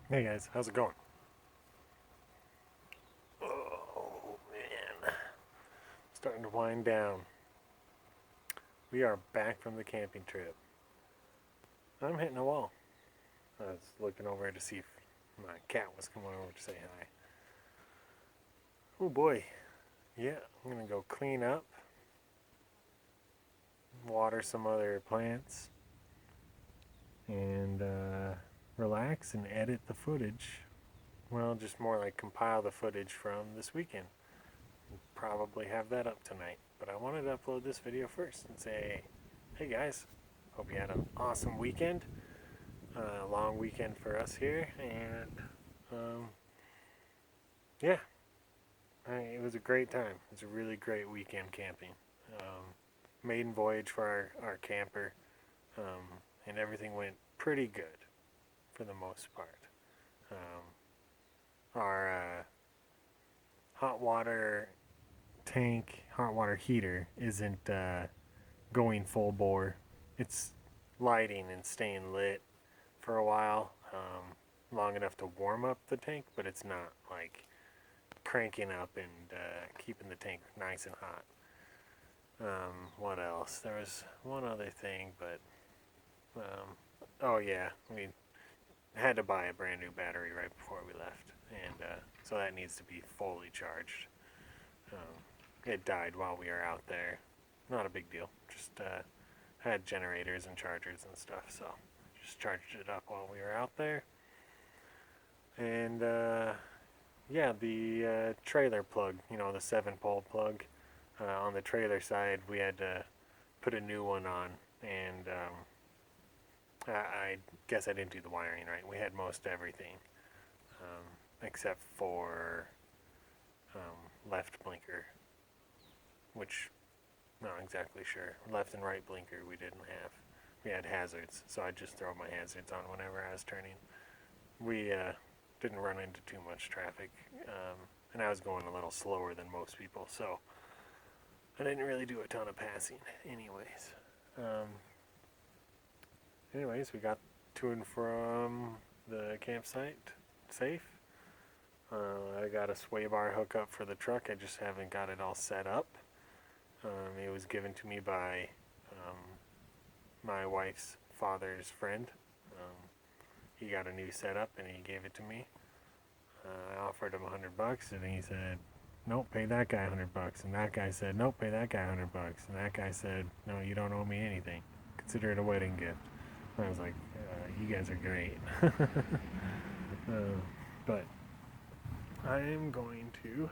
Hey guys, how's it going? Oh man, starting to wind down. We are back from the camping trip. I'm hitting a wall. I was looking over to see if my cat was coming over to say hi. Oh boy, yeah, I'm gonna go clean up, water some other plants, and relax and edit the footage. Well, just more like compile the footage from this weekend. Probably have that up tonight. But I wanted to upload this video first and say, hey guys, hope you had an awesome weekend. Long weekend for us here, and um, yeah, it was a great time. It was a really great weekend camping. Maiden voyage for our camper, and everything went pretty good for the most part. Our hot water tank, hot water heater isn't going full bore. It's lighting and staying lit for a while, long enough to warm up the tank, but it's not like cranking up and keeping the tank nice and hot. What else? There was one other thing, but oh yeah, we had to buy a brand new battery right before we left, and so that needs to be fully charged. Um, it died while we were out there. Not a big deal. Just had generators and chargers and stuff, so just charged it up while we were out there. And yeah, the trailer plug, the 7-pole plug on the trailer side, we had to put a new one on, and I guess I didn't do the wiring right. We had most everything except for left blinker, which not exactly sure. Left and right blinker we didn't have. We had hazards, so I just throw my hazards on whenever I was turning. We didn't run into too much traffic, and I was going a little slower than most people, so I didn't really do a ton of passing. Um, anyways, we got to and from the campsite safe. I got a sway bar hookup for the truck. I just haven't got it all set up. It was given to me by um, my wife's father's friend. Um, he got a new setup and he gave it to me. I offered him $100, and he said, "Nope, pay that guy $100." And that guy said, "Nope, pay that guy $100." And that guy said, "No, you don't owe me anything. Consider it a wedding gift." And I was like, "You guys are great." But I am going to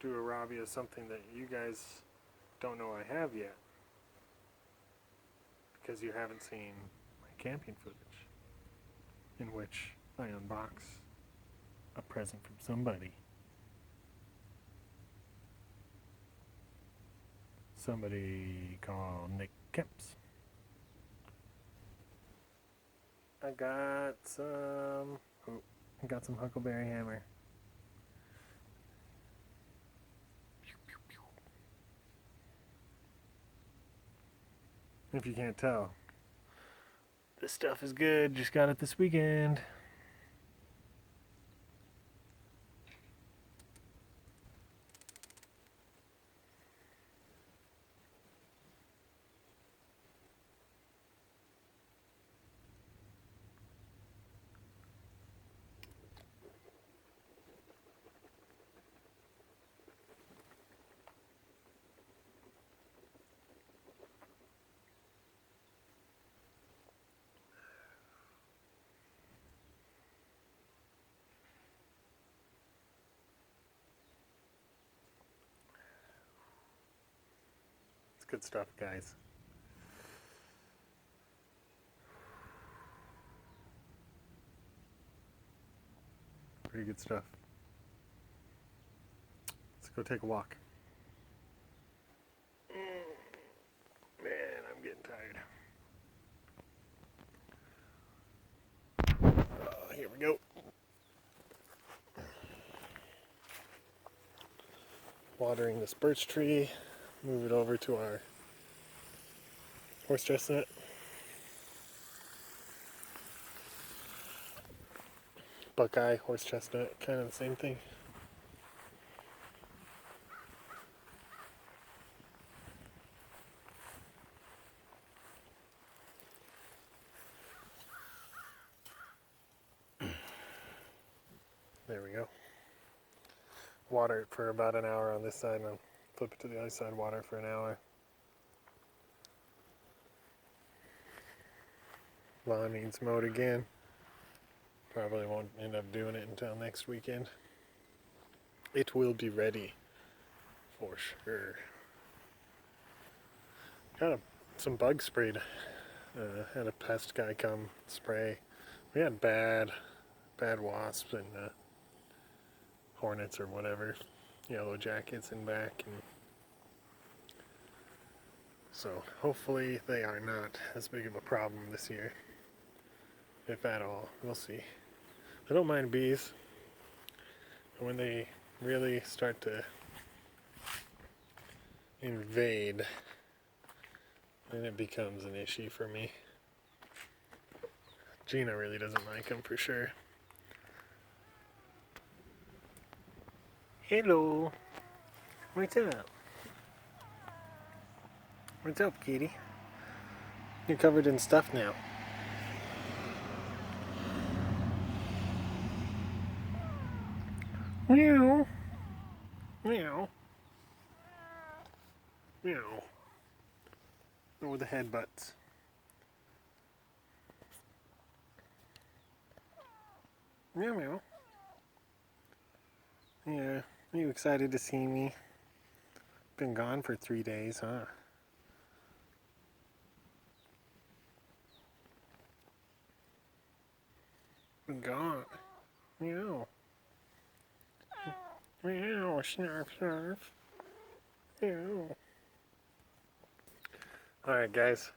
do a Robbie of something that you guys don't know I have yet, because you haven't seen my camping footage, in which I unbox a present from somebody. Somebody called Nick Kemps. I got some. Oh, I got some Huckleberry Hammer. If you can't tell, this stuff is good. Just got it this weekend. It's good stuff, guys. Pretty good stuff. Let's go take a walk. Man, I'm getting tired. Here we go. Watering this birch tree. Move it over to our horse chestnut. Buckeye, horse chestnut, kind of the same thing. There we go. Water it for about an hour on this side, and I'll flip it to the other side, water for an hour. Lawn needs mowed again. Probably won't end up doing it until next weekend. It will be ready for sure. Got some bug sprayed. Had a pest guy come spray. We had bad wasps and hornets or whatever, yellow jackets in back, and so hopefully they are not as big of a problem this year, if at all. We'll see. I don't mind bees, but when they really start to invade, then it becomes an issue for me. Gina really doesn't like them for sure. Hello. What's up? What's up, kitty? You're covered in stuff now. Meow. Meow. Meow. Oh, the headbutts. Meow meow. Yeah, are you excited to see me? Been gone for 3 days, huh? Been gone. Meow. Meow, snarf, snarf. Meow. Alright guys,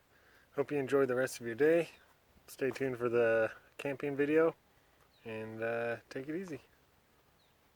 hope you enjoyed the rest of your day. Stay tuned for the camping video, and take it easy.